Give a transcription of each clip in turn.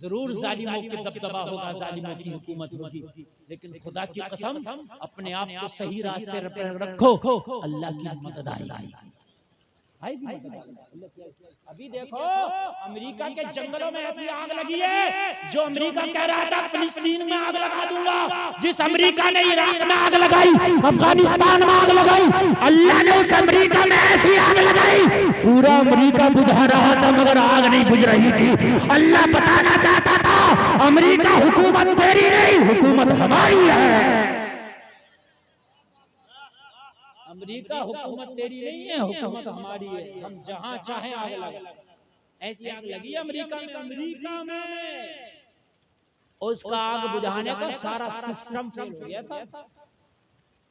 जरूर जालिमों के दबदबा होगा, जालिमों की हुकूमत होगी, लेकिन खुदा की कसम अपने आप को सही रास्ते पर रखो, अल्लाह की मदद आएगी। अभी देखो अमेरिका के जंगलों में ऐसी आग लगी है, जो अमेरिका कह रहा था फिलिस्तीन में आग लगा दूंगा, जिस अमेरिका ने इराक में आग लगाई, अफगानिस्तान में आग लगाई, अल्लाह ने उस अमेरिका में ऐसी आग लगाई, पूरा अमेरिका बुझा रहा था मगर आग नहीं बुझ रही थी। अल्लाह बताना चाहता था अमेरिका हुकूमत तेरी नहीं, हुकूमत हमारी है। अमेरिका हुकूमत तेरी नहीं है, हुकूमत हमारी है, हम जहां चाहे आग लगा। ऐसी आग लगी अमेरिका में उसका आग बुझाने का सारा सिस्टम फेल हो गया था।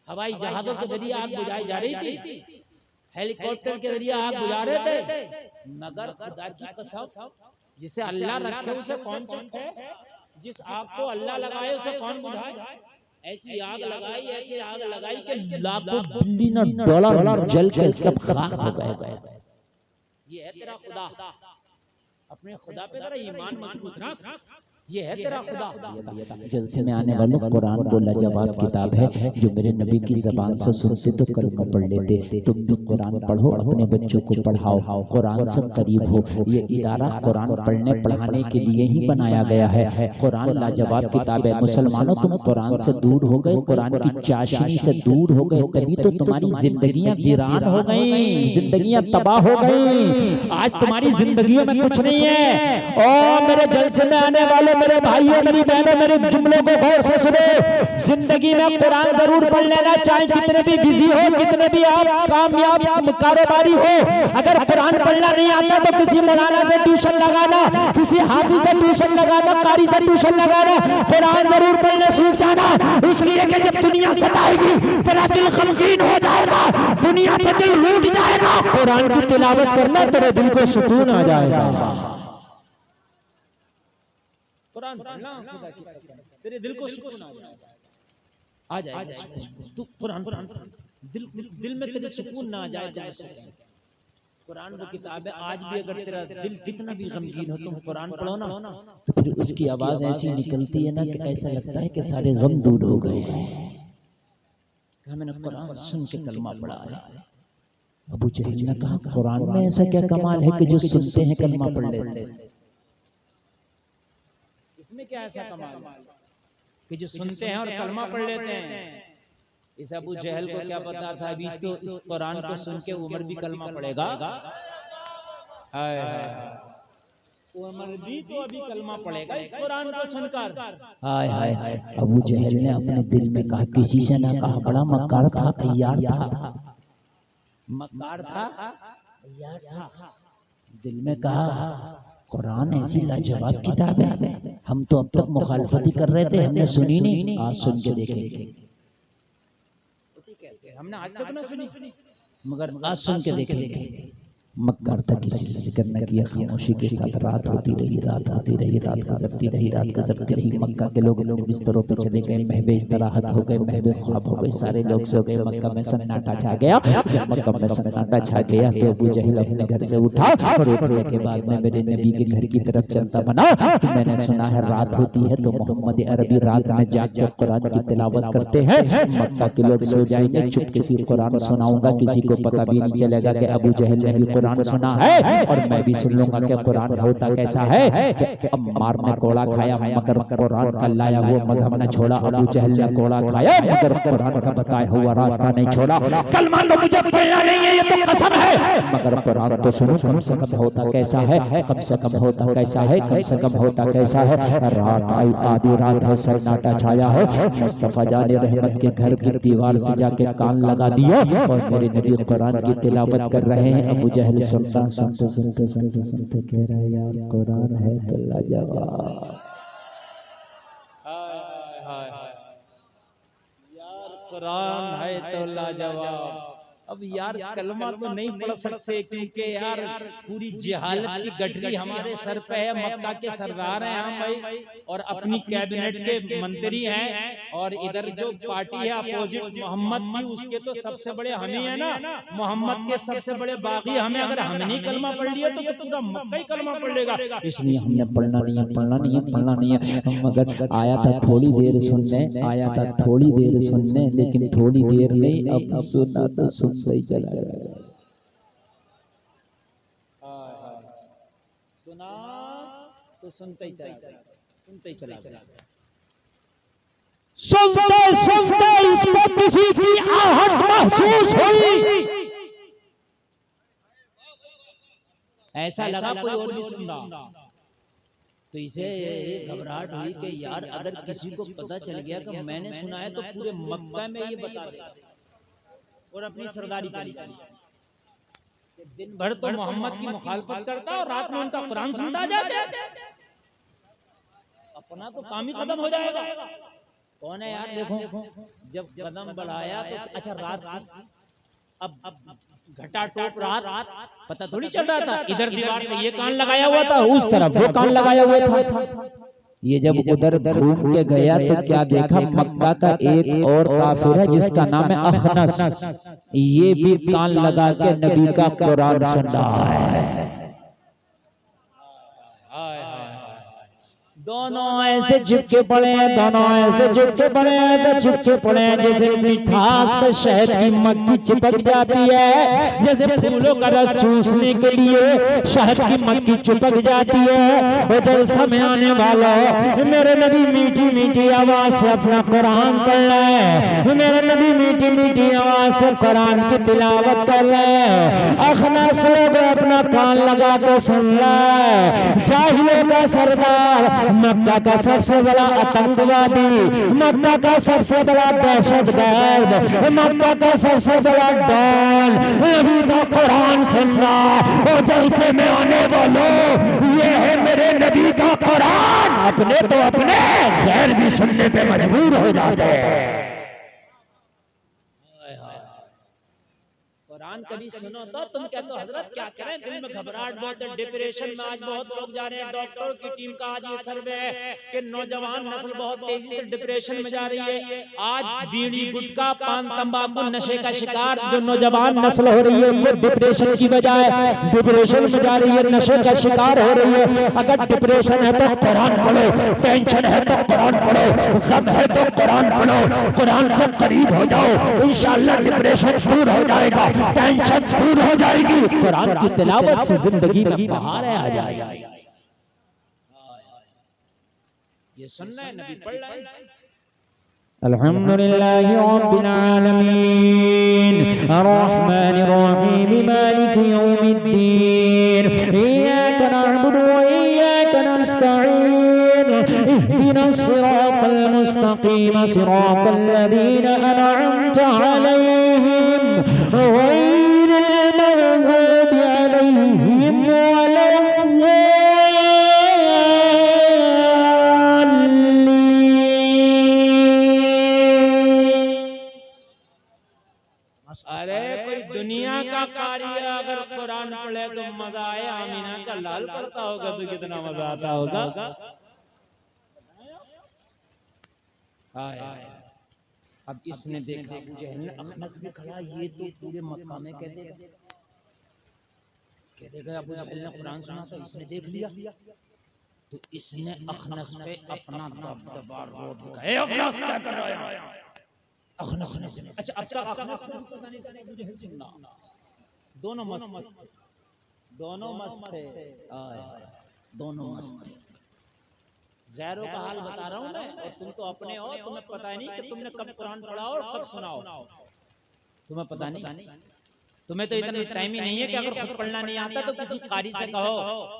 हवाई जहाजों के जरिए आग बुझाई जा रही थी, हेलीकॉप्टर के जरिए आग बुझा रहे थे, मगर खुदा की कसम जिसे अल्लाह रखे उसे कौन चखे, जिस आग को अल्लाह लगाए उसे कौन बुझाए। ऐसी आग लगाई कि लाखों बिलियन डॉलर जल के सब खाक हो गए। ये है तेरा खुदा, अपने खुदा पे तेरा ईमान मजबूत रख, ये है तेरा खुदा। जलसे में आने वालों, कुरान वो लाजवाब किताब है जो मेरे नबी की ज़बान से सुनते तो कलमा पढ़ लेते। तुम भी कुरान पढ़ो, अपने बच्चों को पढ़ाओ, कुरान से करीब हो। ये इदारा कुरान पढ़ने पढ़ाने के लिए ही बनाया गया है। कुरान लाजवाब किताब है। मुसलमानों, तुम कुरान से दूर हो गए, कुरान की चाशनी से दूर हो गए, तभी तो तुम्हारी जिंदगियां वीरान हो गई, जिंदगियां तबाह हो गई। आज तुम्हारी जिंदगियों में कुछ नहीं है। और मेरे जलसे में आने वाले मेरे भाइयों, मेरी बहनों, मेरे जुमलों को गौर से सुनो। जिंदगी में कुरान जरूर पढ़ लेना, चाहे कितने भी बिजी हो, कितने भी आप कामयाब कारोबारी हो। अगर कुरान पढ़ना नहीं आता तो किसी मौलाना से ट्यूशन लगाना, किसी हाफिज से ट्यूशन लगाना, कारी से ट्यूशन लगाना, कुरान जरूर पढ़ने सीख जाना। इसलिए कि जब दुनिया सताएगी तेरा दिल गमगीन हो जाएगा, दुनिया से दिल रूठ जाएगा, कुरान की तिलावत करना तेरे दिल को सुकून आ जाएगा। कुरान पढ़ना खुदा की कसम तेरे दिल को सुकून आ जाएगा। तू कुरान दिल में तेरे सुकून ना आ जाए तो कुरान वो किताब है। आज भी अगर तेरा दिल कितना भी गमगीन हो, तुम कुरान पढ़ो ना, तो फिर उसकी आवाज ऐसी निकलती है ना कि ऐसा लगता है कि सारे गम दूर हो गए। मैंने कुरान सुन के कलमा पढ़ा है। अबू जहल ने कहा, कुरान में ऐसा क्या कमाल है कि जो सुनते हैं कलमा पढ़ लेते हैं? इसमें क्या ऐसा कमाल कि जो सुनते हैं और कलमा पढ़ लेते हैं? इस अबू जहल को क्या पता था अभी तो इस कुरान को सुन के उमर भी कलमा पढ़ेगा। उमर भी तो अभी कलमा पढ़ेगा इस कुरान को सुनकर। हाय हाय, अबू जहल ने अपने दिल में कहा, किसी से ना कहा, बड़ा मक्कार था, तैयार था, मक्कार था, तैयार था। दिल में कहा, कुरान ऐसी लाजवाब किताब है, हम तो अब तक मुखालफत ही कर रहे थे, हमने सुनी नहीं, आज सुन के देखेंगे। हमने आज तक ना सुनी, मगर आज सुन के देखेंगे। मक्कार था, किसी से जिक्र न किया, खामोशी के साथ रात होती रही, रात होती रही, रात गुजरती रही, रात गुजरती रही। मक्का के लोग अपने बिस्तरों पे चले गए, महबे इस्तराहत हो गए, महबे ख्वाब हो गए, सारे लोग सो गए। मक्का में सन्नाटा छा गया। जब मक्का में सन्नाटा छा गया तो अबू जहल अपने घर से उठा और उठने के बाद में मेरे नबी के घर की तरफ चलता बना। तो मैंने सुना है रात होती है तो मोहम्मद अरबी रात में जाकर कुरान की तिलावत करते हैं। मक्का के लोग सो जाएंगे, चुपके से कुरान सुनाऊंगा, किसी को पता भी नहीं चलेगा कि अबू जहल ने भी कुरान सुना है, और मैं भी सुन लूंगा कि कुरान होता कैसा है। कि अम्मार ने कोड़ा खाया मगर कुरान का लाया हुआ मजहब न छोड़ा, अबू जहल ने कोड़ा खाया मगर कुरान का बताया हुआ रास्ता नहीं छोड़ा। कलमा तो मुझे पढ़ना नहीं है, ये तो कसम है, मगर कुरान तो सुनो, कम से कम होता कैसा है, कम से कम होता कैसा है, कम से कम होता कैसा है। रात आई, आधी रात है, सन्नाटा छाया है, मुस्तफा जाने रहमत के घर की दीवार से जाके कान लगा दिया और मेरे नबी कुरान की तिलावत कर रहे हैं। अबू जहल सुनते सुनते सुनते सुनते सुनते कह रहा है, यार कुरान है तो लाजवाब, यार कुरान है तो लाजवाब। अब यार कलमा तो नहीं पढ़ सकते क्योंकि यार पूरी जहालत की गठरी हमारे सर पे है। मक्का के सरदार हैं हम भाई और अपनी कैबिनेट के मंत्री हैं और इधर जो पार्टी है अपोजिट मोहम्मद की उसके तो सबसे बड़े हम ही है ना। मोहम्मद के सबसे बड़े बागी हमें, अगर हमने नहीं कलमा पढ़ लिया तो पूरा मक्का ही कलमा पढ़ लेगा। इसलिए हमने पढ़ना नहीं है, पढ़ना नहीं है, पढ़ना नहीं है। मगर आया था थोड़ी देर सुनने, आया था थोड़ी देर सुनने, लेकिन थोड़ी देर नहीं, अब सुना तो सुनता ही चला गया। सुना तो सुनते ही चला गया, सुनते ही चला गया। सुनते सुनते इसको किसी की आहट महसूस हुई, ऐसा लगा कोई और भी सुन रहा, तो इसे घबराहट हुई कि यार अगर किसी को पता चल गया कि मैंने सुना है तो पूरे मक्का में ये बता दे और अपनी सरदारी करी। दिन भर तो मोहम्मद की मुखालफत करता और रात में उनका कुरान सुनता जाता, अपना तो काम ही खत्म हो जाएगा। कौन है यार, देखो जब कदम बढ़ाया तो अच्छा रात अब घटा टोप रात पता थोड़ी चल रहा था। इधर दीवार से ये कान लगाया हुआ था, उस तरफ वो कान लगाया हुआ था। ये जब उधर घूम के गया तो क्या देखा, मक्का का एक और काफिर है जिसका नाम है अखनस, ये भी कान लगा के नबी का कुरान सुन रहा है। दोनों ऐसे चिपके पड़े हैं, दोनों ऐसे चिपके पड़े हैं, तो चिपके पड़े हैं जैसे मिठास पे शहद की मक्खी चिपक जाती है, जैसे फूलों का रस चूसने के लिए शहद की मक्खी चिपक जाती है। वो जलसा में आने वाला मेरे नबी मीठी मीठी आवाज से अपना कुरान पढ़ रहे हैं, मेरे नबी मीठी मीठी आवाज से कुरान की तिलावत कर रहे हैं। अखनस लोग अपना कान लगा के सुन रहा है। जाहिलों का सरदार, मक्का का सबसे बड़ा आतंकवादी, मक्का का सबसे बड़ा दहशतगर्द, मक्का का सबसे बड़ा डॉन नबी का कुरान सुनना और जलसे में आने वालों ये है मेरे नबी का कुरान। अपने तो अपने गैर भी सुनने पे मजबूर हो जाते हैं। कुरान कभी सुनो तो तुम कहते हो हजरत क्या करें, दिल में घबराहट बहुत है, डिप्रेशन में आज बहुत लोग जा रहे हैं। डॉक्टरों की टीम का आज ये सर्वे है कि नौजवान नस्ल बहुत तेजी से डिप्रेशन में जा रही है। आज बीड़ी गुटखा पान तंबाकू नशे का शिकार जो नौजवान नस्ल हो रही है ये डिप्रेशन की बजाय डिप्रेशन में जा रही है, नशे का शिकार हो रही है। अगर डिप्रेशन है तो कुरान पढ़ो, टेंशन है तो कुरान पढ़ो, गम है तो कुरान पढ़ो, कुरान से करीब हो जाओ, इंशाअल्लाह डिप्रेशन दूर हो जाएगा, टेंशन दूर हो जाएगी। कुरान की तिलावत से जिंदगी में बहार आ जाएगी। ये सुनना है, नबी पढ़ रहा है। अल्हम्दुलिल्लाहि रब्बिल आलमीन अर्रहमानिर रहीम मालिकि यौमिद्दीन इय्याका नअबुदु व इय्याका नस्तईन इहदिनस सिरातल मुस्तकीम सिरातल लज़ीना अनअमता अलैहिम गैरिल मग़दूबि अलैहिम वलद्दाल्लीन। अरे कोई दुनिया का कारी अगर कुरान पढ़े तो मजा आए, आमीना का लाल पढ़ता होगा तो कितना मजा आता होगा। अब इसने देखा अबू जहल ने अखनस भी खड़ा, ये तो पूरे मक्का में कहते गए अबू जहल ने कुरान सुना तो इसने देख लिया, तो इसने अखनस पे अपना दबदबा रोड दिखाया। अखनस क्या कर रहा है? अखनस ने अच्छा अब तक अखनस को पता नहीं था अबू जहल सुनना। दोनों मस्त, दोनों मस्त थे, दोनों मस्त थे। गैरों का हाल बता रहा हूँ मैं, और तुम तो अपने हो, तुम्हें पता नहीं कि तुमने कब कुरान पढ़ा और कब सुनाओ, तुम्हें पता नहीं। तुम्हें तो इतना टाइम ही नहीं है कि अगर खुद पढ़ना नहीं आता तो किसी कारी से कहो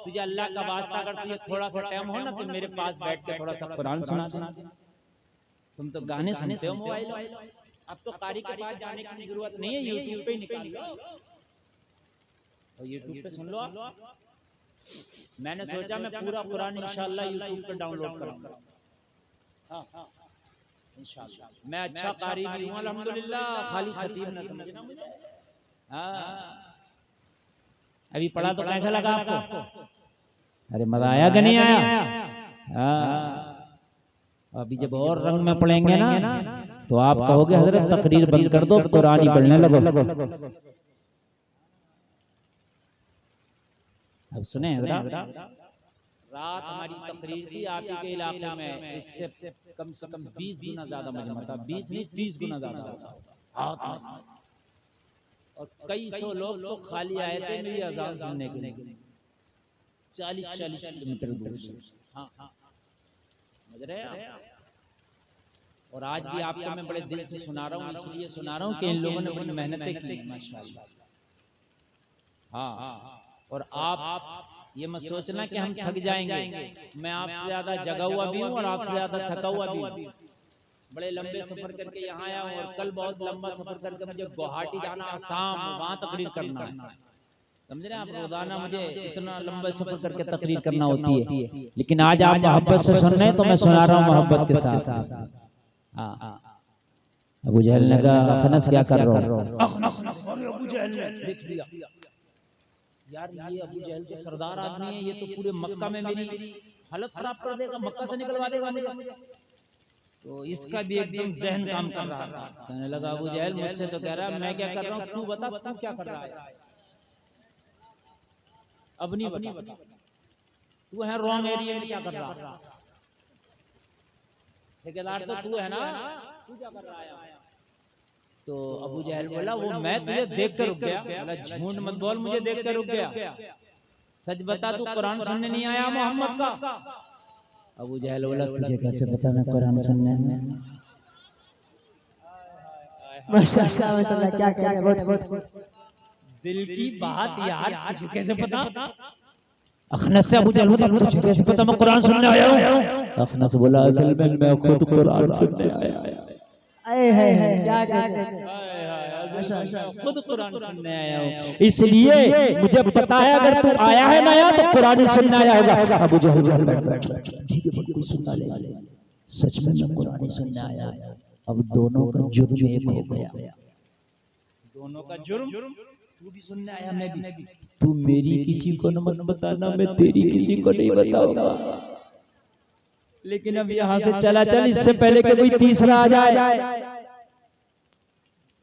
तुझे अल्लाह का वास्ता अगर तुझे थोड़ा सा टाइम हो ना तो मेरे पास बैठ के थोड़ा सा कुरान सुना देना। तुम तो गाने सुनते हो मोबाइल, अब तो कारी के पास जाने की जरूरत नहीं है, यूट्यूब पे निकाल लो और यूट्यूब पे सुन लो आप। मैंने सोचा मैं पूरा कुरान इंशाअल्लाह यूट्यूब पे डाउनलोड करूंगा। हाँ इंशाअल्लाह। मैं अच्छा कारी भी हूँ अल्हम्दुलिल्लाह, खाली खतीब ना समझना मुझे। अभी पढ़ा तो कैसा लगा आपको? अरे मजा आया कि नहीं आया? अभी जब और रंग में पढ़ेंगे ना तो आप कहोगे हजरत तकरीर बंद कर दो, कुरान ही पढ़ने लगो। अब सुने हजरत, रात हमारी तकरीर थी आपके इलाके में, इससे कम से कम 20 गुना ज्यादा मजमा था, 20 नहीं 30 गुना ज्यादा होता। और कई सौ लोग तो खाली आए थे मेरी अजान सुनने के लिए, 40-40 किलोमीटर दूर से। हाँ समझ रहे हैं? और आज भी आपको मैं बड़े दिल से सुना रहा हूँ, इसलिए सुना रहा हूँ कि इन लोगों ने बड़ी मेहनतें की माशाल्लाह। हाँ, और आप ये मत सोचना कि हम थक जाएंगे, मैं आपसे ज्यादा जगा हुआ भी हूँ और आपसे ज्यादा थका हुआ भी हूँ। बड़े लंबे सफर करके यहाँ आया हूँ और कल बहुत लंबा सफर करके मुझे गुवाहाटी जाना, आसाम, वहां तकरीर करना है। समझ रहे हैं आप? रोजाना मुझे इतना लंबा सफर करके तकरीर करना होती है, लेकिन आज आप मोहब्बत से सुन रहे हैं तो मैं सुना रहा हूँ मोहब्बत के साथ। अबू जहल ने कहा अखनस क्या कर रहा हो? अबू जहल ने देख लिया, यार ये अबू जहल तो सरदार आदमी है, ये तो पूरे मक्का में मेरी हालत खराब कर देगा, मक्का से निकलवा देगा मुझे। तो इसका भी एकदम जहन काम कर रहा था। कहने लगा अबू जहल मुझसे तो कह रहा है मैं क्या कर रहा हूँ, तू बता तू क्या कर रहा है? अब नहीं बता, तू है रॉन्ग एरिया में, क्या कर रहा है? ठेकेदार तो तू है ना, तू क्या कर रहा है? तो अबू जहल बोला वो मैं तुझे देख कर रुक गया। बोला झूठ मत बोल, मुझे देख कर रुक गया, सच बता तू कुरान सुनने नहीं आया मोहम्मद का? अबू जहल बोला तुझे कैसे पता मैं कुरान सुनने आया? माशाल्लाह माशाल्लाह, क्या कह रहे हैं, बहुत दिल की बात यार, तुझे कैसे पता? अखनस से अबू जहल बोला तुझे कैसे पता मैं कुरान सुनने आया हूँ? अखनस बोला असल में मैं खुद कुरान सुनने आया। क्या कहते हैं, खुद कुरान सुनने आया हूँ, इसलिए मुझे पता है अगर तू आया है नया तो कुरान सुनने आया होगा। अबू जहल ठीक है बिल्कुल सुनना ले, सच में मैं कुरान सुनने आया। अब दोनों का जुर्म एक हो गया, दोनों का जुर्म, तू भी सुनने आया मैं भी। तू मेरी किसी को न मत बताना, मैं तेरी किसी को नहीं बताऊंगा, लेकिन अब यहाँ से चला चल, इससे पहले कि कोई तीसरा आ जाए।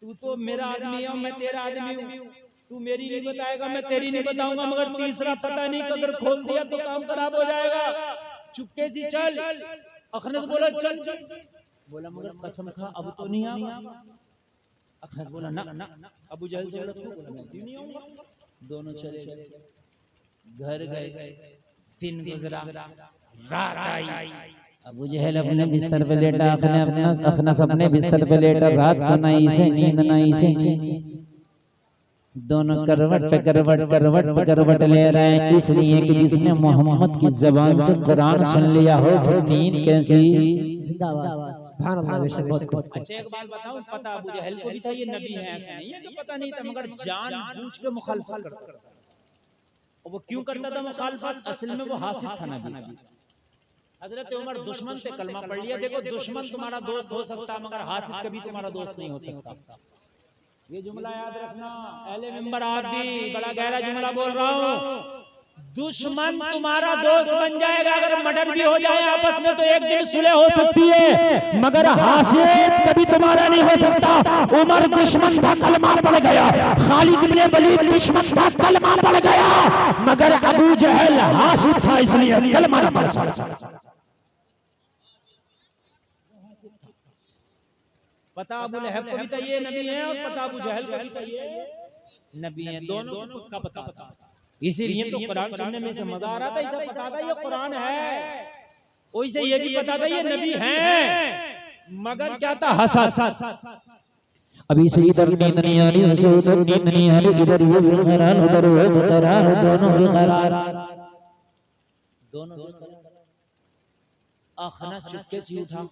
तू तो मेरा आदमी है, मैं तेरा आदमी हूँ, तू मेरी नहीं बताएगा मैं तेरी नहीं बताऊंगा, मगर तीसरा पता नहीं अगर खोल दिया तो काम खराब हो जाएगा, चुपके से चल। अखनस बोला चल, बोला मगर कसम खा अब तो नहीं आऊंगा। अखनस बोला ना, अबू जहल से बोला मैं क्यों नहीं आऊंगा। दोनों चले गए, घर गए, दिन गुजरा, रात आई। अबू जहल अपने बिस्तर पे लेटा, अखनस अपने बिस्तर पे लेटा, रात को नहीं से नींद नहीं से, दोनों करवट पे करवट ले रहे हैं, इसलिए कि जिसने मोहम्मद की जबान से कुरान सुन लिया हो फिर नींद कैसी? सुभान अल्लाह, बहुत खूब। अच्छा एक बात बताऊं, पता अबू जहल को भी था ये नबी है, ऐसा नहीं है कि पता नहीं था, मगर जानबूझ के मुखालफत करता था। और वो क्यों करता था मुखालफत? असल में वो हासिद था नबी। हजरत उमर दुश्मन से कलमा पढ़ लिया। देखो दुश्मन तुम्हारा दोस्त हो सकता है मगर हासिद कभी तुम्हारा दोस्त नहीं हो सकता, ये जुमला याद रखना। अहले मिंबर आप भी बड़ा गहरा जुमला बोल रहा हूँ। दुश्मन तुम्हारा दोस्त बन जाएगा अगर मर्डर भी हो जाए आपस में तो एक दिन सुलह हो सकती है, मगर हासिद कभी तुम्हारा नहीं हो सकता। उमर दुश्मन था, कलमा पड़ गया। खालिद इब्ने वलीद दुश्मन था, कलमा पड़ गया, मगर अबू जहल हासिद था इसलिए कलमा न पड़ सका। पता अबू लहब को भी था ये नबी है और पता अबू जहल को भी था ये नबी है, दोनों का पता। इसीलिए तो कुरान सुनने में से मजा आ रहा था, इसे पता था ये कुरान है, वैसे ये भी पता था ये नबी है, मगर क्या था हसद। अभी से इधर नींद नहीं आ रही, उसे उधर नींद नहीं आ रही, इधर ये बेकरार उधर वो बेकरार, दोनों बेकरार। अखनस चुपके से उठा,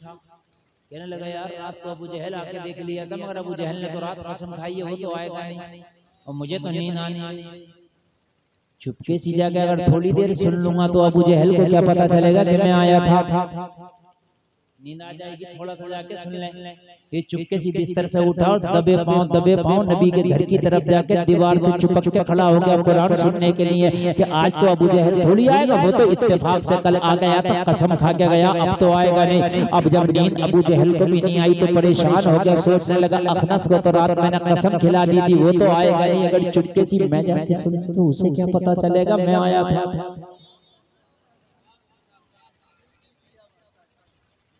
कहने लगा यार रात को अबू जहल आके देख लिया था मगर अबू जहल ने तो रात कसम खाई है वो तो आएगा नहीं और मुझे तो नींद आनी। चुपके से जाके अगर थोड़ी देर सुन लूंगा तो अबू जहल को क्या पता चलेगा कि मैं आया था। नींद आ जाएगी, थोड़ा सा जाके सुन लें। ये चुपके से बिस्तर से उठा और दबे पांव नबी के घर की तरफ जाके दीवार से चिपक के खड़ा हो गया कुरान सुनने के लिए कि आज तो अबू जहल थोड़ी आएगा, वो तो इत्तेफाक से कल आ गया था, कसम खा के गया, अब तो आएगा नहीं। अब जब नींद अबू जहल को भी नहीं आई तो परेशान हो गया, सोचने लगा अखनस को तो रात मैंने कसम खिला दी थी, वो तो आएगा नहीं, अगर चुपके से मैं जाके सुन तो उसे क्या पता चलेगा मैं आया था।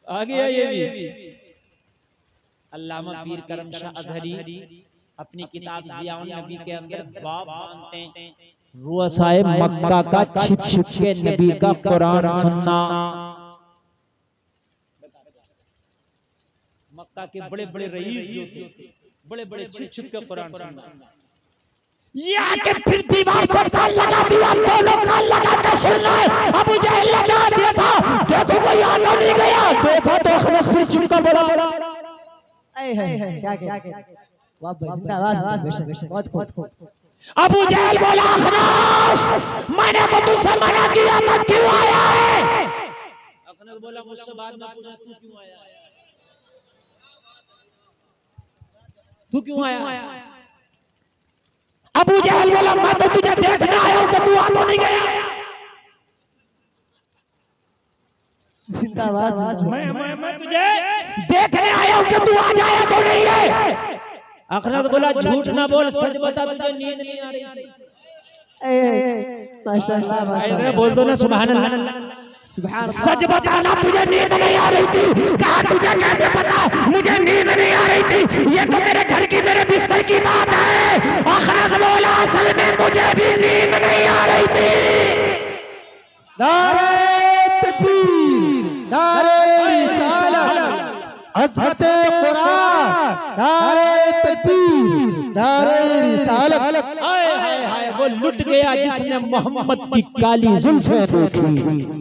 आ गया ये भी। अल्लामा पीर करम शाह अजहरी अपनी किताब ज़ियाउन नबी के अंदर बाब बांधते हैं, रुअसाए मक्का का छिप छिप के नबी का कुरान सुनना। मक्का के बड़े बड़े रईस जो थे, बड़े बड़े छिप छिप के कुरान सुनना। ये आके फिर दीवार से कान लगा दिया, दोनों कान लगा के सुन रहे। अबू जहल लगा देखा, देखो कोई आना नहीं गया, देखा तो अखनस फिर चिपका बड़ा। क्या वाह जिंदाबाद, बहुत खूब। अबू जहल बोला अखनस मैंने तो तुझसे मना किया था, क्यों आया है? अखनस बोला मुझसे बाद में पूछा तू क्यों आया, तू क्यों आया? अबू जहल बोला मैं तो तुझे देखने आया हूं, तू आ तो नहीं गया। जिंदाबाद, मैं तुझे देखने आया हूं कि तू आ जाया तो नहीं है। अखनस बोला झूठ ना बोल, सच बता तुझे नींद नहीं आ रही थी। माशाल्लाह माशाल्लाह, बोल दो ना सुभान अल्लाह। सच बताना तुझे नींद नहीं आ रही थी। कहा तुझे कैसे पता मुझे नींद नहीं आ रही थी? ये तो मेरे घर की मेरे बिस्तर की बात है। अखनस बोला असल में मुझे भी नींद नहीं आ रही थी। नारे तकबीर, नारे रिसालत, अज़मत कुरान, नारे तकबीर, नारे रिसालत। हाय हाय हाय, वो लुट गया जिसने मोहम्मद की काली जुल्फें देखी।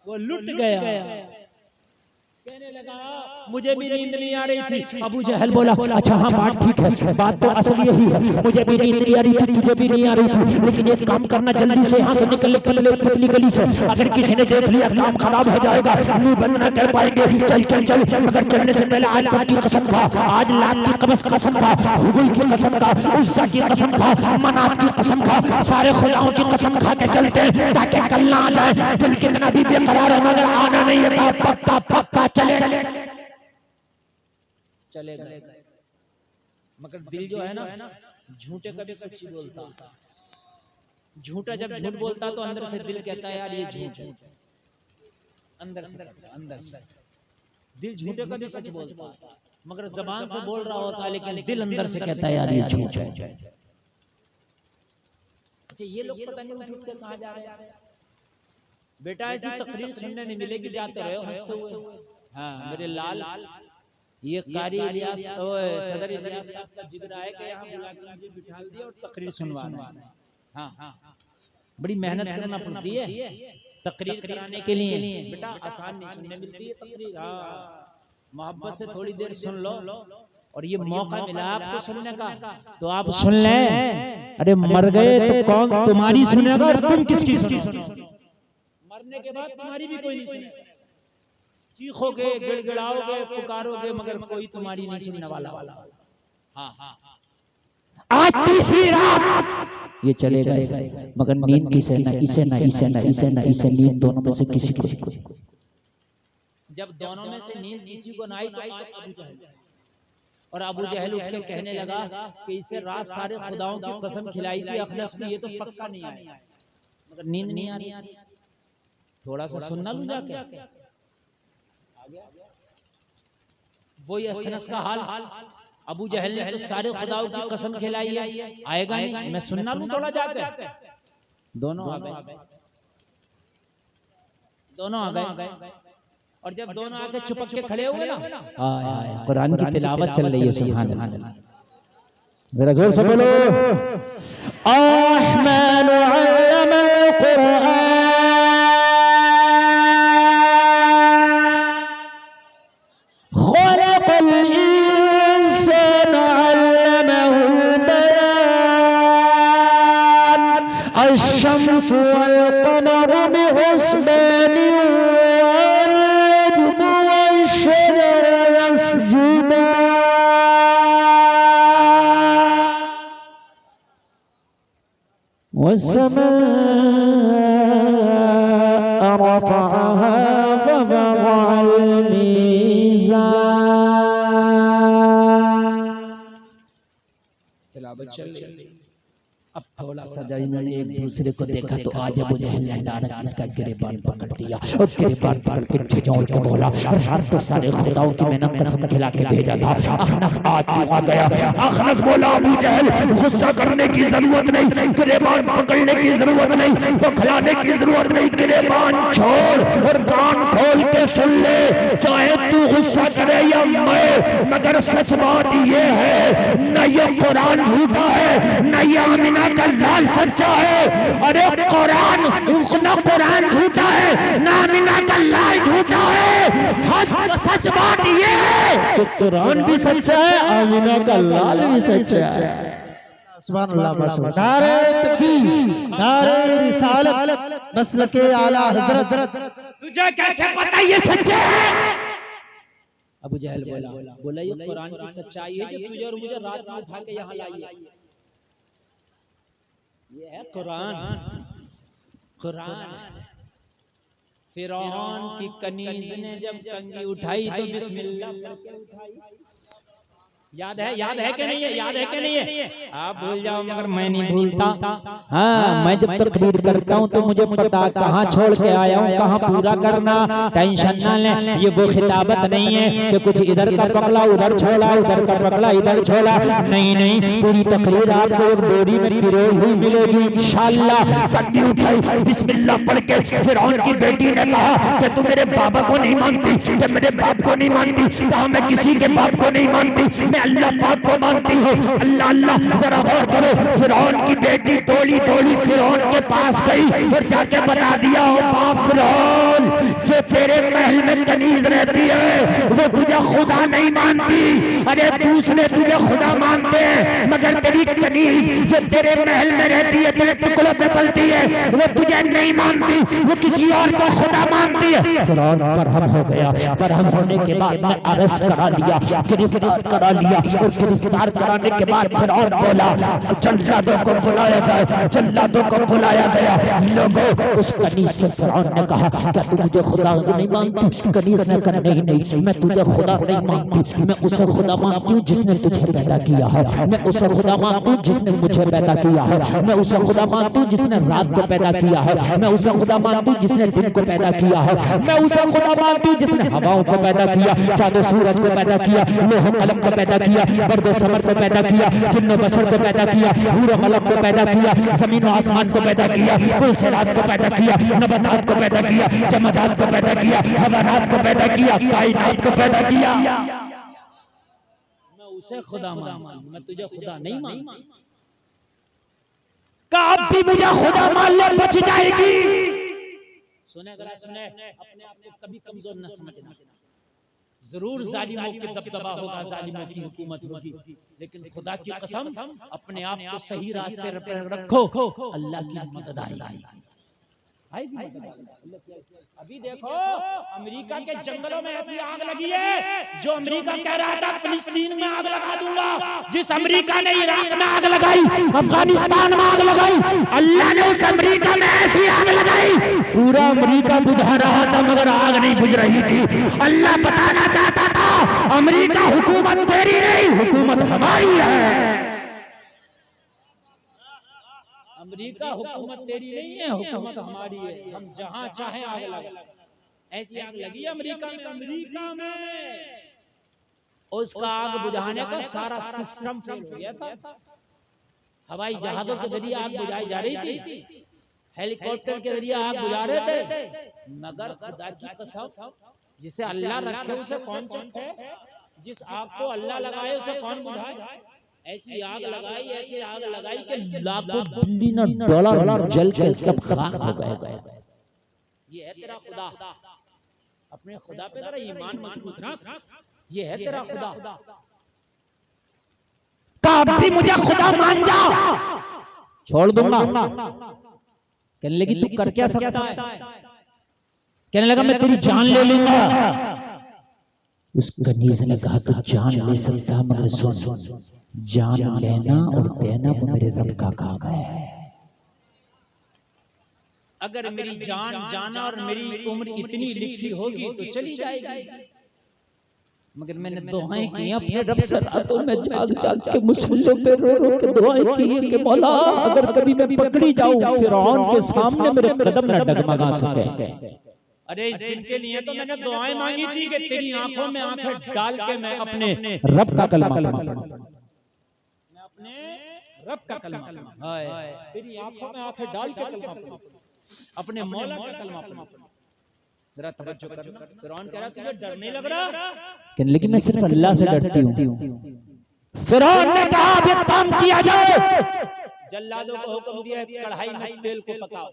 वो लुट गया, कहने लगा मुझे भी नींद नहीं आ रही थी। अबू जहल बोला अच्छा हाँ बात ठीक है, बात तो असल यही है, मुझे भी नींद नहीं आ रही थी, तुझे भी नहीं आ रही थी, लेकिन एक काम करना जल्दी से यहाँ से निकल पतली गली से, अगर किसी ने देख लिया काम खराब हो जाएगा, मुंह बंद न कर पाएंगे। चल चल चल, मगर चलने से पहले आज तक की कसम खा, आज लात की कबस कसम खा, हुबुल की कसम खा, उस्सा की कसम खा, मनात की कसम खा, सारे खुदाओं की कसम खा के चलते ताकि कल ना आ जाए। दिल कितना भी बेकरार है मगर आना नहीं है, पक्का पक्का चले गए। मगर दिल जो है ना झूठे कभी सच्ची बोलता, झूठा जब झूठ बोलता तो अंदर से दिल कहता है यार ये झूठ है, अंदर से दिल झूठे कभी सच बोलता, मगर जबान से बोल रहा होता है लेकिन दिल अंदर से कहता है यार ये झूठ है। अच्छा ये लोग पता नहीं झूठ के कहां जा रहे हैं। बेटा ऐसी तकरीर सुनने नहीं मिलेगी, जाते रहे हंसते हुए। हाँ मेरे लाल, ये कारी इलियास सदर इलियास साहब का जिक्र है कि यहाँ बुला के मुझे बिठा दिया और तकरीर सुनवाना है। हाँ बड़ी मेहनत करना पड़ती है तकरीर कराने के लिए, बेटा आसान नहीं सुनने मिलती है तकरीर। हाँ मोहब्बत से थोड़ी देर सुन लो, और ये मौका मिला आपको सुनने का तो आप सुन लें। अरे मर गए तो कौन तुम्हारी सुनेगा और तुम किसकी सुनोगे? मरने के बाद तुम्हारी भी कोई नहीं सुनेगा, चीखोगे गिड़गिड़ाओगे पुकारोगे मगर कोई तुम्हारी नहीं सुनने वाला। हाँ आज तीसरी रात ये चलेगा, मगर नींद किसे ना इसे ना इसे ना इसे ना इसे, नींद दोनों में से किसी को। जब दोनों में से नींद किसी को ना आई तो अबू जहल, और अबू जहल उठ के कहने लगा कि इसे रात सारे खुदाओं की कसम खिलाई थी अखनस की, ये तो पक्का नहीं आया, मगर नींद नहीं आ रही, थोड़ा सा सुनना लूं जाके। वो ये अखनस का हाल, अबू जहल ने तो सारे खुदाओं की कसम खिलाई है, आएगा नहीं, मैं सुनना लूं थोड़ा जाके। दोनों आ गए, और जब दोनों आके चुपक के खड़े हुए ना, कुरान की तिलावत चल रही है, सुभान अल्लाह, जरा जोर से बोलो। अहमद अल्लमल कुरान, खलक़ल इंसान अल्लमहुल बयान, अश-शम्सु वल क़मरु बिहुस्बानिन अब थोड़ा सा जब इन्होंने एक दूसरे को देखा तो आज अबू जहल ने डायरेक्ट इसका गिरेबान पकड़ लिया और गिरेबान पकड़ के झिझोड़ के बोला, और रात तो सारे खुदाओं की मैंने कसम खिला के भेजा था, अखनस आज आ गया। अखनस बोला, अबू जहल गुस्सा करने की जरूरत नहीं, गिरेबान पकड़ने की जरूरत नहीं, तो खिलाने की जरूरत नहीं, गिरेबान छोड़ और कान खोल के सुन ले, चाहे तू गुस्सा करे या मैं, मगर सच बात ये है न ये कुरान झूठा है न ये आमिना का लाल सच्चा है। अरे कुरान न कुरान झूठा है न आमिना का लाल झूठा है। हद सच बात ये है कि कुरान भी सच्चा है, आमिना का लाल भी सच्चा है। सुभान अल्लाह माशाअल्लाह। नारे तकबीर, नारे रिसालत, मसलके आला हजरत। तुझे कैसे पता ये सच्चा है? अबू जहल बोला ये कुरान की सच्चाई है जो तुझे और मुझे रात में उठा के यहाँ लाई है। ये है कुरान। फिरौन की कनीज ने जब कंगी उठाई तो बिस्मिल्लाह करके उठाई। याद है कि नहीं है? याद है कि नहीं है? आप भूल जाओ मगर मैं नहीं भूलता। हाँ, मैं जब तकरीर करता हूँ तो मुझे पता कहाँ छोड़ के आया हूँ, कहाँ पूरा करना। टेंशन ना ले, ये वो खिताबत नहीं है कि कुछ इधर का पकड़ा उधर छोड़ा, उधर का पकड़ा इधर छोड़ा। नहीं, पूरी तकरीर आपको एक बोरी में पिरोई हुई मिलेगी इंशाअल्लाह। कंगी उठाई, बिस्मिल्लाह पढ़ के फिरौन की बेटी ने कहा कि तू मेरे बाबा को नहीं मानती, कि मेरे बाप को नहीं मानती। कहा मैं किसी के बाप को नहीं मानती, मैं अल्लाह पाक को मानती हूँ। अल्लाह अल्लाह, जरा गौर करो। फिरौन की बेटी दौड़ी फिरौन के पास गई और जाके बता दिया, ओ बाप फिरौन, जो तेरे महल में कनीज रहती है वो तुझे खुदा नहीं मानती। अरे दूसरे तुझे खुदा मानते हैं, मगर तेरी कनीज जो तेरे महल में रहती है, तेरे टुकड़ों पे पलती है, वो तुझे नहीं मानती, वो किसी और को खुदा मानती है। फिरौन बरहम हो गया। बरहम होने के बाद में अरेस्ट करा लिया, गिरफ्तार करा लिया, और गिरफ्तार कराने के बाद फिरौन बोला जल्लादों को बुलाया जाए। जल्लादों को बुलाया गया। लोगों, उस कनीज से फिरौन ने कहा, क्या तू मुझे खुदा नहीं मानती? कनीज ने कहा, नहीं, मैं तुझे खुदा नहीं मानती, मैं उसे खुदा मानती हूँ जिसने तुझे पैदा किया है। मैं उसे खुदा मानती हूँ जिसने मुझे पैदा किया है। मैं उसे खुदा मानती हूँ जिसने रात को पैदा किया है। मैं उसे खुदा मानती हूँ जिसने दिन को पैदा किया है। मैं उसे खुदा मानती हूँ जिसने हवाओं को पैदा किया, चाँद सूरज को पैदा किया, लोह कलम को पैदा किया, बर्द समर को पैदा किया, जिन्न बशर को पैदा किया, हूर मलक को पैदा किया, जमीन और आसमान को पैदा किया, कुलसरात को पैदा किया, नबातात को पैदा किया, जमादात को पैदा किया, हवानात को पैदा किया, कायनात को पैदा किया। मैं उसे खुदा मानता, मैं तुझे खुदा नहीं मानता। आप भी मुझे खुदा मान ले, बच जाएगी। सुने, अपने आप को कभी कमजोर न समझना। जरूर जालिमों के दबदबा होगा, जालिमों की हुकूमत होगी, लेकिन खुदा की कसम अपने आप को सही रास्ते पर रखो, अल्लाह की मदद आएगी। अभी देखो अमेरिका के जंगलों में ऐसी आग लगी है, जो अमेरिका कह रहा था फिलिस्तीन में आग लगा दूंगा, जिस अमेरिका ने इराक में आग लगाई, अफगानिस्तान में आग लगाई, अल्लाह ने उस अमेरिका में ऐसी आग लगाई, पूरा अमेरिका बुझा रहा था मगर आग नहीं बुझ रही थी। अल्लाह बताना चाहता था अमेरिका हुकूमत तेरी नहीं, हुकूमत हमारी है। अमेरिका हुकूमत तेरी नहीं है, हुकूमत हमारी है, हम जहां चाहे आग लगा। ऐसी आग लगी अमेरिका में उसका आग बुझाने का सारा सिस्टम फेल हो गया था। हवाई जहाजों के जरिए आग बुझाई जा रही थी, हेलीकॉप्टर के जरिए आग बुझा रहे थे, मगर खुदा की कसम जिसे अल्लाह रखे उसे कौन चखे, जिस आग को अल्लाह लगाए उसे कौन बुझाए। ऐसी आग लगाई, ऐसी आग लगाई कि लाखों बिलियन डॉलर जल के सब खाक हो गए। ये है तेरा खुदा, अपने खुदा पे तेरा ईमान मजबूत रख, ये है तेरा खुदा। कभी मुझे खुदा मान जा, छोड़ दूंगा। कहने लगी तू कर क्या सकता है? कहने लगा मैं तेरी जान ले लूंगा। उस कनीज ने कहा तू जान ले सकता, मगर सुन, जान लेना और देना वो मेरे रब का काम है। अगर मेरी जान जाना और मेरी उम्र इतनी लिखी होगी तो चली जाएगी, मगर मैंने दुआएं की अपने रब से, रातों में जाग जाग के मुसल्ले पे रो रो के दुआएं की है कि मौला अगर कभी मैं पकड़ी जाऊं फिरौन के सामने मेरे कदम न डगमगा सके। अरे इस दिन के लिए तो मैंने दुआएं मांगी थी कि तेरी आंखों में आंखें डाल के मैं अपने रब का कलमा पढ़ूं, मैं अपने रब का कलमा पढ़ूं, तेरी आंखों में आंखें डाल के कलमा पढ़ूं, अपने मौला का कलमा पढ़ूं। जरा तवज्जो करना, फिरौन कह रहा तुझे डर नहीं लग रहा? लेकिन मैं सिर्फ अल्लाह से डरती हूँ। फिरौन ने कहा अब एक काम किया जाए, जल्लादों को हुक्म दिया कढ़ाई में तेल को पकाओ,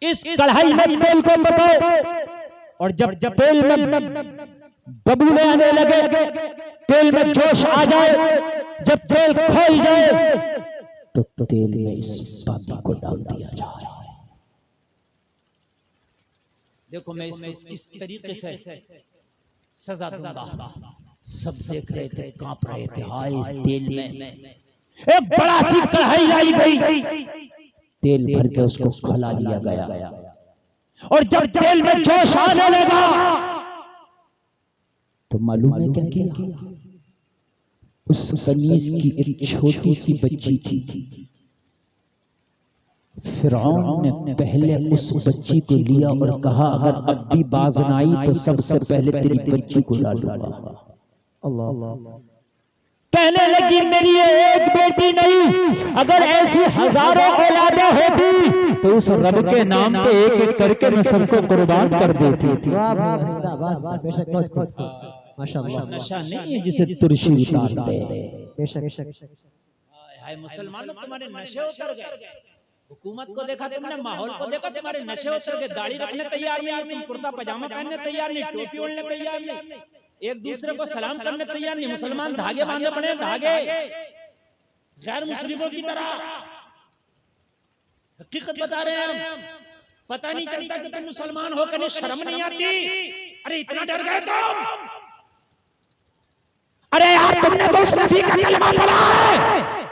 इस कढ़ाई में तेल को पकाओ, और जब तेल में बबूले आने लगे, तेल में जोश आ जाए, जब तेल खोल जाए तो तेल में इस बाबी को डाल दिया जाए। देखो मैं इसमें किस तरीके से सजा दूंगा। सब देख रहे थे, कांप रहे थे। हाय इस तेल में एक बड़ा सी कढ़ाई लाई गई, तेल भर के उसको खौला लिया गया, और जब तेल में जोश आने लगा तो मालूम है क्या किया? उस कनीज की एक छोटी सी बच्ची थी, फिरौन ने पहले उस बच्ची को लिया और कहा अगर अब भी बाज न आई तो सबसे पहले तेरी बच्ची को डालूंगा। अल्लाह कहने लगी मेरी एक बेटी नहीं, अगर ऐसी हजारों औलादें होती तो उस रब के नाम पे एक एक करके मैं सबको कुर्बान कर देती। माशाअल्लाह, नशा नहीं है जिसे तुरशी उतार दे। हाय मुसलमानों तुम्हारे नशे उतर गए, हुकूमत को देखा तुमने, माहौल को देखा, तुम्हारे नशे उतर गए। दाढ़ी रखने तैयार नहीं, तुम कुर्ता पजामा पहनने तैयार नहीं, टोपी ओढ़ने तैयार नहीं, एक दूसरे को सलाम करने तैयार नहीं। मुसलमान धागे बांधे पड़े, धागे गैर मुस्लिमों की तरह। हकीकत बता रहे हैं हम, पता नहीं चलता कि तुम मुसलमान हो, कभी शर्म नहीं आती? अरे इतना डर गए तुम? अरे यार तुमने तो उस नबी का कलमा पढ़ा है,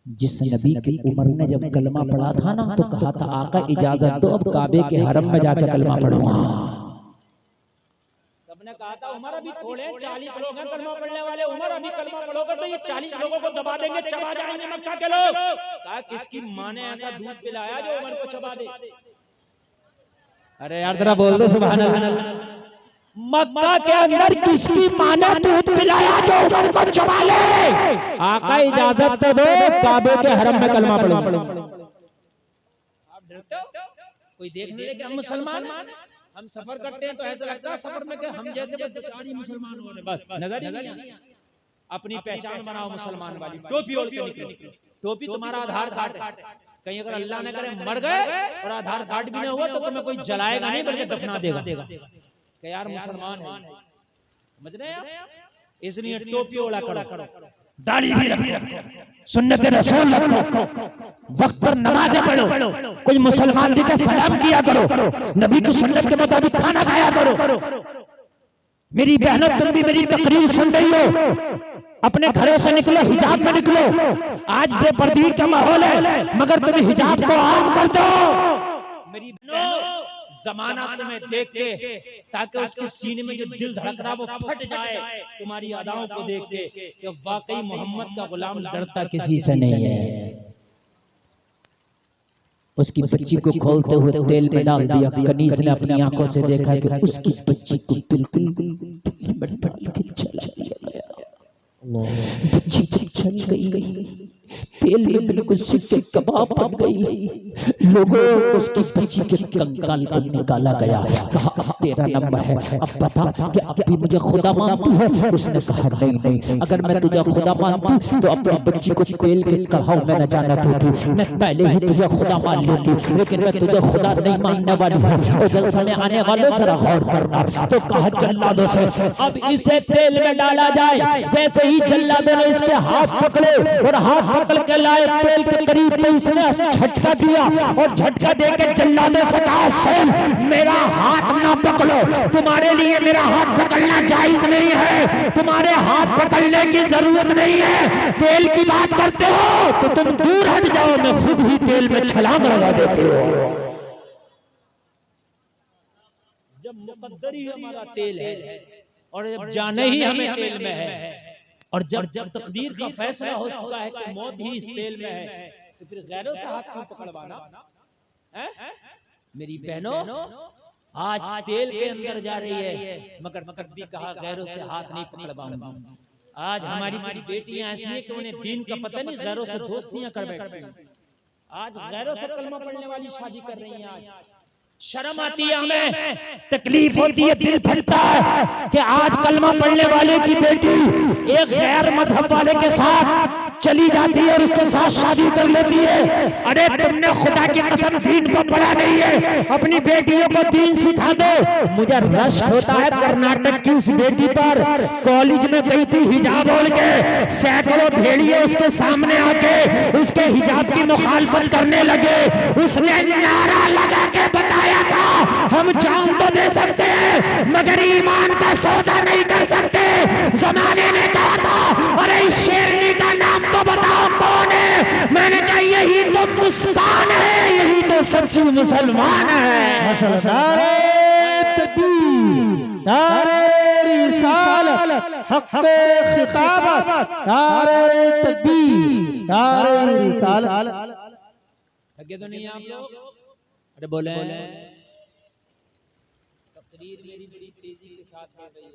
जिस नबी की उम्र ने जब कलमा पढ़ा था ना तो कहा था आका इजाजत दो अब काबे के हरम में जाकर कलमा पढ़ूंगा। सबने कहा था उमर अभी थोड़े 40 लोग हैं कलमा पढ़ने वाले, उमर अभी कलमा पढ़ोगे तो ये 40 लोगों को दबा देंगे, चबा जाएंगे मक्का के लोग। कहा किसकी माँ ने ऐसा दूध पिलाया जो उमर को चबा दे? अरे यार जरा बोल दो सुभान अल्लाह। मक्का के अंदर किसकी माँ ने दूध पिलाया जो उमर को चबा ले? आका इजाजत तो दो काबे के हरम में कलमा पढ़ो। आप डरते हो? कोई देख नहीं रहे कि हम मुसलमान हैं? हम सफर करते हैं तो ऐसा लगता है सफर में कि हम जैसे बस 4 ही मुसलमान हो रहे, बस नजर ही नहीं आता। अपनी पहचान बनाओ मुसलमान वाली, टोपी ओढ़ के निकलो। टोपी तुम्हारा आधार कार्ड है, कहीं अगर अल्लाह ने करे मर गए और आधार कार्ड भी ना हुआ तो तुम्हें कोई जलाएगा नहीं बल्कि दफना देगा कि यार मुसलमान है। समझ रहे हैं आप? इसलिए टोपी ओढ़ा करो, दाढ़ी भी रखो, सुन्नत रसूल रखो, वक्त पर नमाज़ें पढ़ो, कोई मुसलमान भी का सलाम किया करो, नबी की सुन्नत के मुताबिक खाना खाया करो। मेरी बहनों तुम भी मेरी तकरीर सुन रही हो, अपने घरों से निकलो, हिजाब में निकलो। आज बेपर्दगी का माहौल है मगर तुम हिजाब को आम कर दो। मेरी बहनों जमाना तुम्हें देख के, ताकि उसके सीने में जो दिल धड़क रहा वो फट जाए तुम्हारी अदाओं को देख के कि वाकई मोहम्मद का गुलाम डरता किसी से नहीं है। उसकी बच्ची को खोलते हुए तेल में डाल दिया। कनीज ने अपनी आंखों से देखा कि उसकी बच्ची को बिल्कुल चला दिया गया। बच्ची जब चल गई तेल में बिल्कुल सिक्के कबाब बन गई। लोगों उसकी बच्ची के कंकाल को निकाला गया। कहा अब तेरा नंबर है, अब बता कि अब भी मुझे खुदा मानती है? उसने कहा नहीं नहीं, अगर मैं तुझे खुदा मानती तो अपनी बच्ची को तेल के कढ़ाऊ में न जाना देती, मैं पहले ही तुझे खुदा मान लेती, लेकिन मैं तुझे खुदा नहीं मानने वाली हूँ। और जलसा में आने वाले जरा गौर करना। तो कहा जल्लादों से अब इसे तेल में डाला जाए। जैसे ही जल्लादों ने इसके हाथ पकड़े और हाथ पकड़ के लाए तेल के करीब, तो इसने झटका दिया और झटका देके जल्लादों से कहा, सुन, मेरा हाथ ना पकड़ो, तुम्हारे लिए मेरा हाथ पकड़ना जायज नहीं है, तुम्हारे हाथ पकड़ने की जरूरत नहीं है, तेल की बात करते हो तो तुम दूर हट जाओ, मैं खुद ही तेल में छलांग लगा देते हो। जब मुकद्दर ही हमारा तेल है और जब जाने ही हमें तेल में है, और जब जब तकदीर का फैसला हो चुका है कि मौत ही इस तेल में है, तो फिर गैरों से हाथ क्यों पकड़वाना है? मेरी बहनों, आज तेल के अंदर जा रही है, मगर भी कहा गैरों से हाथ नहीं पकड़वाऊंगा। आज हमारी बेटियां ऐसी हैं कि उन्हें दीन का पता नहीं, गैरों से दोस्तियां कर बैठती हैं। आज गैरों से कलमा पढ़ने वाली शादी कर रही हैं। आज शर्म आती है, हमें तकलीफ होती है, दिल फटता है कि आज कलमा पढ़ने वाले की बेटी एक गैर मजहब वाले के साथ चली जाती है और उसके साथ शादी कर लेती है। अरे तुमने खुदा की कसम दीन को पढ़ा नहीं है, अपनी बेटियों को दीन सिखा दो। मुझे रश होता है कर्नाटक की उस बेटी पर, कॉलेज में गई थी हिजाब ओढ़ के, सैकड़ों भेड़िए उसके सामने आके उसके हिजाब की मुखालफत करने लगे। उसने नारा लगा के बताया था, हम जान तो दे सकते हैं मगर ईमान का सौदा नहीं कर सकते। जमाने ने कहा था, अरे इस शेरनी का नाम तो बताओ कौन है? मैंने कहा यही तो मुस्कान है, यही तो सच्ची मुसलमान है। नारे तकबीर, नारे रिसालत, हक़्क़े खिताबत, नारे तकबीर, नारे रिसालत। थके तो नहीं आप लोग? अरे बोले, तकरीर मेरी बड़ी तेजी के साथ आ गई है।